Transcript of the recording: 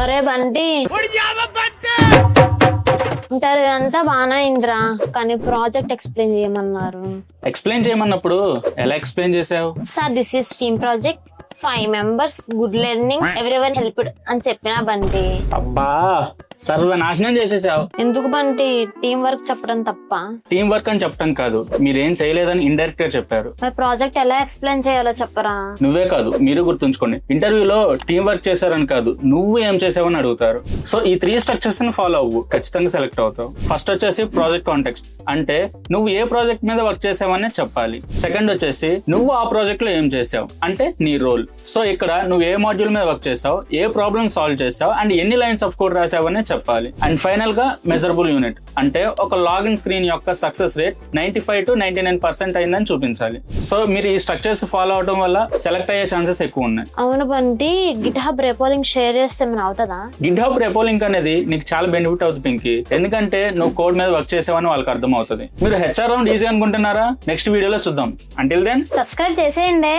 అరే బంటి, ఇంటర్వ్యూ అంతా బాగానే అయిందిరా, కానీ ప్రాజెక్ట్ ఎక్స్ప్లెయిన్ చేయమన్నారు. ఎక్స్ప్లెయిన్ చేయమన్నప్పుడు ఎలా ఎక్స్ప్లెయిన్ చేసావు? Sir this is team project, 5 members, good learning, everyone helped అని చెప్పినా బంటి. అబ్బా, సర్వనాశనం చేసేసావు. ఎందుకు బంటి? టీం వర్క్ చెప్పడం తప్ప? టీం వర్క్ అని చెప్పడం కాదు, మీరేం చేయలేదని ఇండైరెక్ట్ గా చెప్పారు. మరి ప్రాజెక్ట్ ఎలా ఎక్స్ప్లెయిన్ చేయాలో చెప్పరా? నువ్వే కాదు, మీరు గుర్తుంచుకోండి, ఇంటర్వ్యూలో టీం వర్క్ చేశారని కాదు, నువ్వు ఏం చేసావని అడుగుతారు. సో ఈ 3 స్ట్రక్చర్స్ ని ఫాలో అవ్వు, ఖచ్చితంగా సెలెక్ట్ అవుతావు. ఫస్ట్ వచ్చేసి ప్రాజెక్ట్ కాంటెక్స్ట్, అంటే నువ్వు ఏ ప్రాజెక్ట్ మీద వర్క్ చేసావని చెప్పాలి. సెకండ్ వచ్చేసి నువ్వు ఆ ప్రాజెక్ట్ లో ఏం చేసావు, అంటే నీ రోల్. సో ఇక్కడ నువ్వు ఏ మాడ్యూల్ మీద వర్క్ చేసావు, ఏ ప్రాబ్లమ్ సాల్వ్ చేసావు, అండ్ ఎన్ని లైన్స్ ఆఫ్ కోడ్ రాసావని చెప్పాలి. అండ్ ఫైనల్ గా మెజరబుల్ యూనిట్, అంటే ఒక లాగిన్ స్క్రీన్ యొక్క సక్సెస్ రేట్ 95 to 99% అయిందని చూపించాలి. సో మీరు ఈ స్ట్రక్చర్స్ ఫాలో అవడం వల్ల సెలెక్ట్ అయ్యే ఛాన్సెస్ ఎక్కువ ఉన్నాయి. అవును Bunty, Git hub repo link share చేస్తే ఏమైనా అవుతుందా? గిట్ హబ్ రెపో లింక్ అనేది నీకు చాలా బెనిఫిట్ అవుతుంది పింకీ, ఎందుకంటే నువ్వు కోడ్ మీద వర్క్ చేసావని వాళ్ళకి అర్థం అవుతుంది. మీరు హెచ్ఆర్ రౌండ్ ఈజీ అనుకుంటున్నారా? నెక్స్ట్ వీడియోలో చూద్దాం. అంటిల్ దెన్ సబ్స్క్రైబ్ చేసేయండి.